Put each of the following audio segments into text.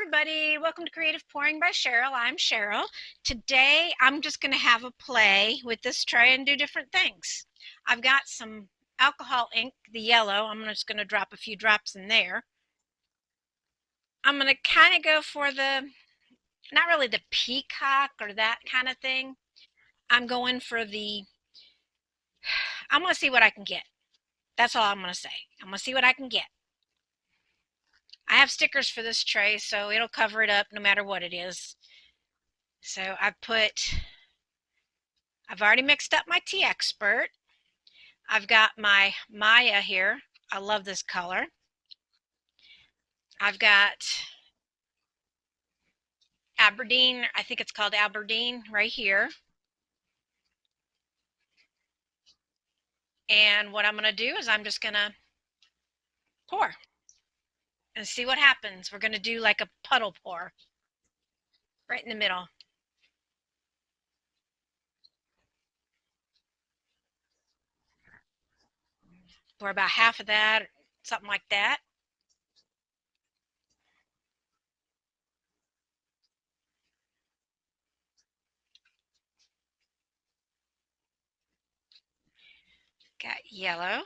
everybody, welcome to Creative Pouring by Cheryl. I'm Cheryl. Today I'm just going to have a play with this tray and do different things. I've got some alcohol ink, the yellow. I'm just going to drop a few drops in there. I'm going to kind of go for not really the peacock or that kind of thing. I'm going for I'm going to see what I can get. That's all I'm going to say. I'm going to see what I can get. I have stickers for this tray, so it'll cover it up no matter what it is. So I've already mixed up my Tea Expert. I've got my Mica here. I love this color. I've got Aberdeen, I think it's called Aberdeen right here. And what I'm going to do is I'm just going to pour and see what happens. We're going to do like a puddle pour right in the middle. Pour about half of that, something like that. Got yellow.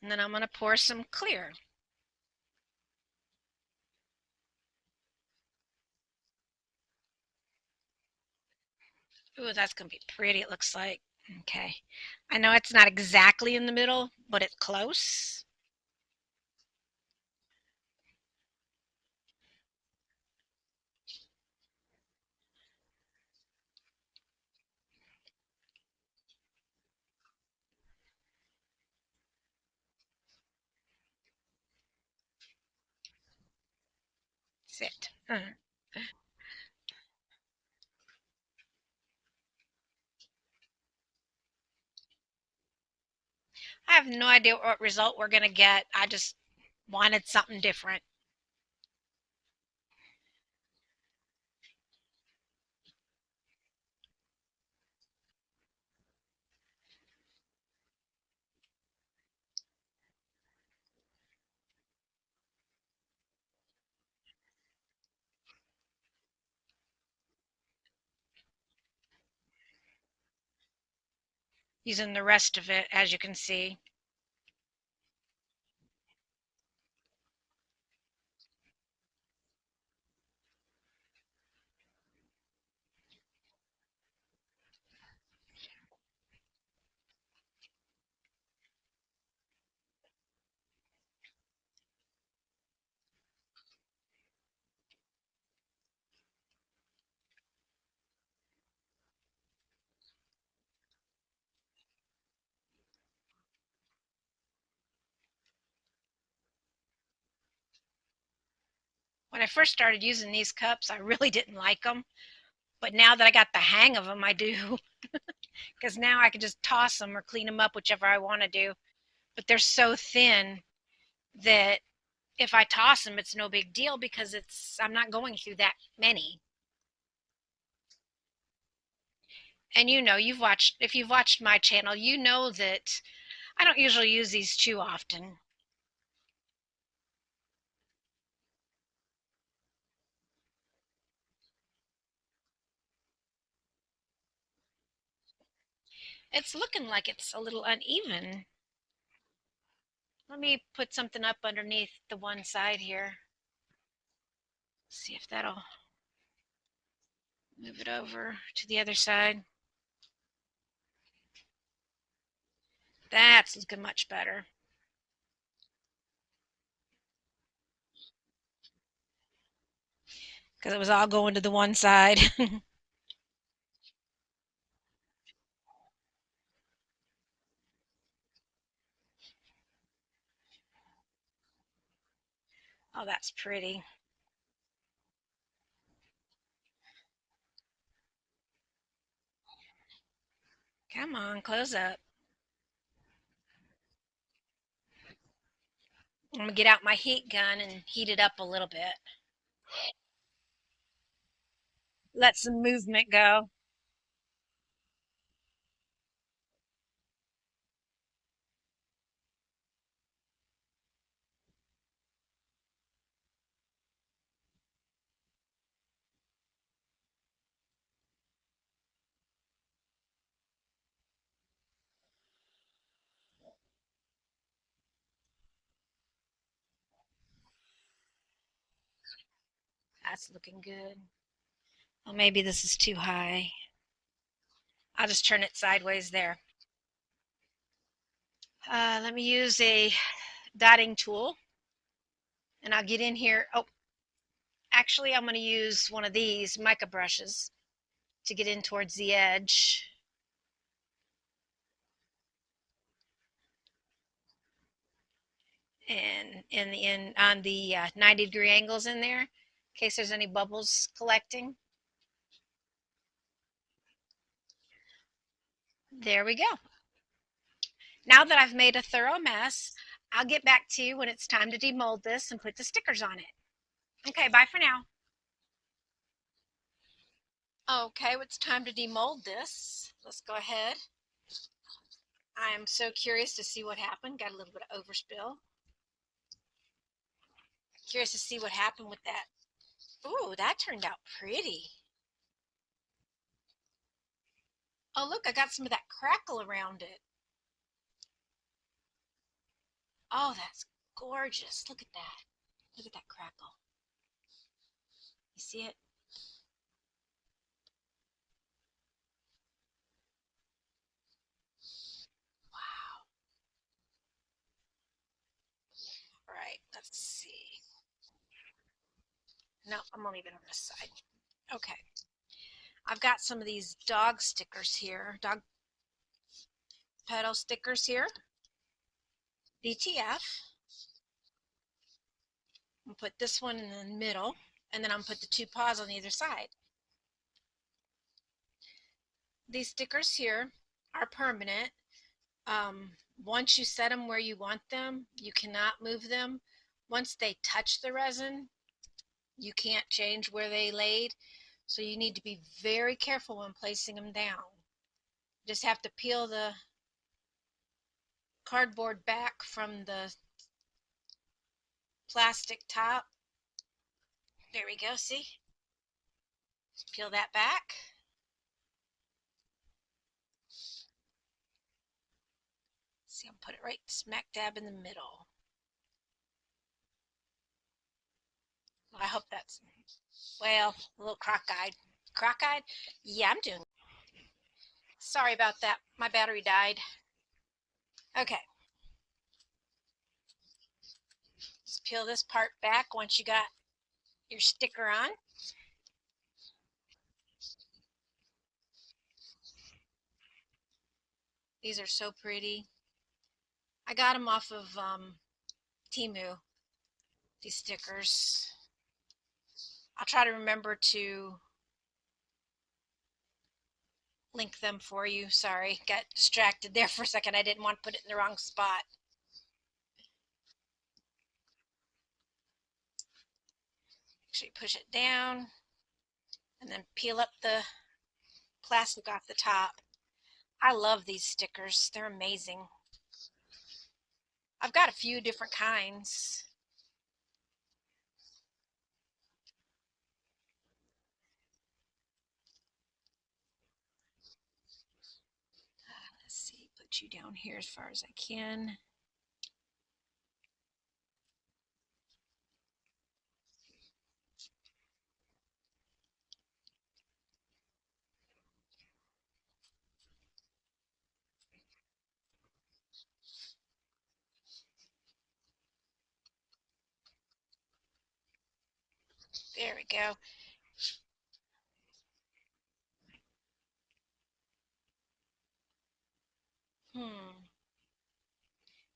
And then I'm going to pour some clear. Ooh, that's going to be pretty, it looks like. Okay. I know it's not exactly in the middle, but it's close. Sit. I have no idea what result we're going to get. I just wanted something different. Using the rest of it, as you can see. When I first started using these cups, I really didn't like them. But now that I got the hang of them, I do. Because now I can just toss them or clean them up, whichever I want to do. But they're so thin that if I toss them, it's no big deal because I'm not going through that many. And if you've watched my channel, you know that I don't usually use these too often. It's looking like it's a little uneven. Let me put something up underneath the one side here. See if that'll move it over to the other side. That's looking much better. Because it was all going to the one side. Oh, that's pretty. Come on, close up. I'm going to get out my heat gun and heat it up a little bit. Let some movement go. That's looking good. Well, maybe this is too high. I'll just turn it sideways there. Let me use a dotting tool, and I'll get in here. Oh, actually, I'm going to use one of these mica brushes to get in towards the edge. And on the 90-degree angles in there, in case there's any bubbles collecting. There we go. Now that I've made a thorough mess, I'll get back to you when it's time to demold this and put the stickers on it. Okay, bye for now. Okay, well, it's time to demold this. Let's go ahead. I am so curious to see what happened. Got a little bit of overspill. Curious to see what happened with that. Ooh, that turned out pretty. Oh, look, I got some of that crackle around it. Oh, that's gorgeous. Look at that. Look at that crackle. You see it? Wow. All right, let's see. No, I'm gonna leave it on this side. Okay. I've got some of these dog stickers here, dog pedal stickers here. DTF. I'm gonna put this one in the middle, and then I'm gonna put the two paws on either side. These stickers here are permanent. Once you set them where you want them, you cannot move them. Once they touch the resin, you can't change where they laid. So you need to be very careful when placing them down. You just have to peel the cardboard back from the plastic top. There we go, see? Just peel that back. See, I'm put it right smack dab in the middle. I hope that's, well, a little crock-eyed. Crock-eyed? Yeah, I'm doing. Sorry about that. My battery died. Okay. Just peel this part back once you got your sticker on. These are so pretty. I got them off of Temu, these stickers. I'll try to remember to link them for you. Sorry, got distracted there for a second. I didn't want to put it in the wrong spot. Actually, push it down and then peel up the plastic off the top. I love these stickers. They're amazing. I've got a few different kinds. Let's see, put you down here as far as I can. There we go.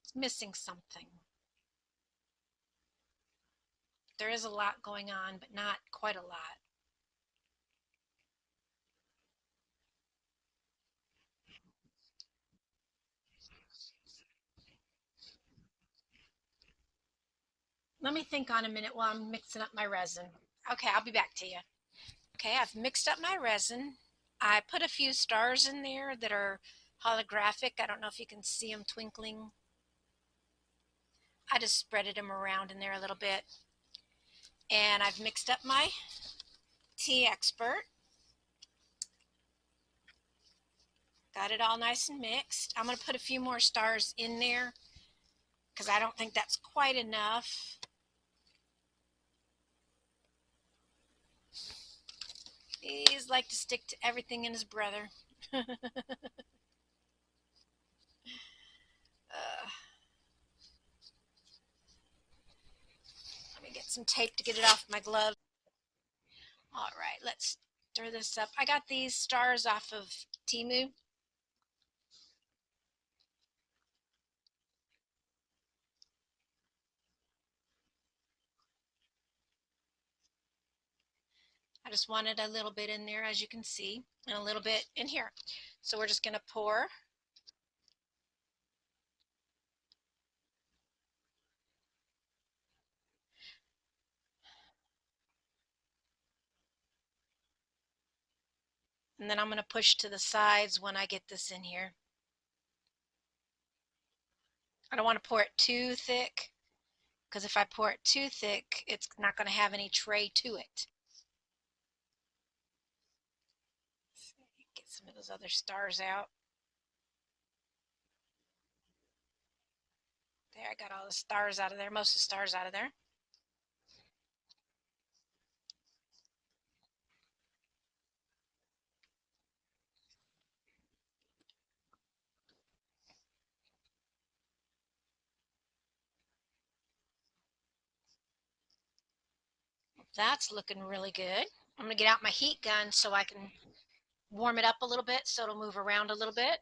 It's missing something. There is a lot going on, but not quite a lot. Let me think on a minute while I'm mixing up my resin. Okay, I'll be back to you. Okay, I've mixed up my resin. I put a few stars in there that are holographic. I don't know if you can see them twinkling. I just spreaded them around in there a little bit. And I've mixed up my Tea Expert. Got it all nice and mixed. I'm going to put a few more stars in there because I don't think that's quite enough. He's like to stick to everything in his brother. Let me get some tape to get it off my glove. All right, let's stir this up. I got these stars off of Temu. I just wanted a little bit in there, as you can see, and a little bit in here. So we're just going to pour. And then I'm going to push to the sides when I get this in here. I don't want to pour it too thick, because if I pour it too thick, it's not going to have any tray to it. Get some of those other stars out. There, I got all the stars out of there, most of the stars out of there. That's looking really good. I'm going to get out my heat gun so I can warm it up a little bit so it'll move around a little bit.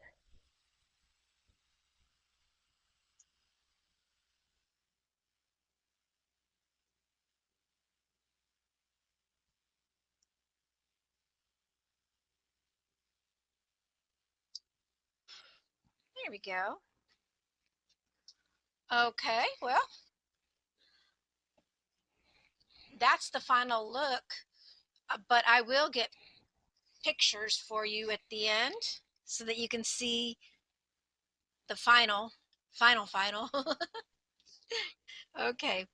There we go. Okay, well, that's the final look, but I will get pictures for you at the end so that you can see the final. Okay.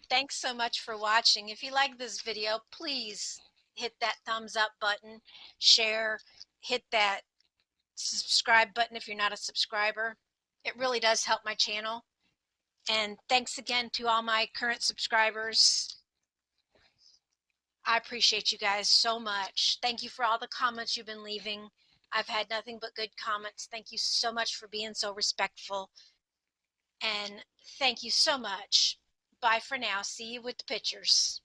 Thanks so much for watching. If you like this video, please hit that thumbs up button, share, hit that subscribe button if you're not a subscriber. It really does help my channel. And thanks again to all my current subscribers. I appreciate you guys so much. Thank you for all the comments you've been leaving. I've had nothing but good comments. Thank you so much for being so respectful. And thank you so much. Bye for now. See you with the pictures.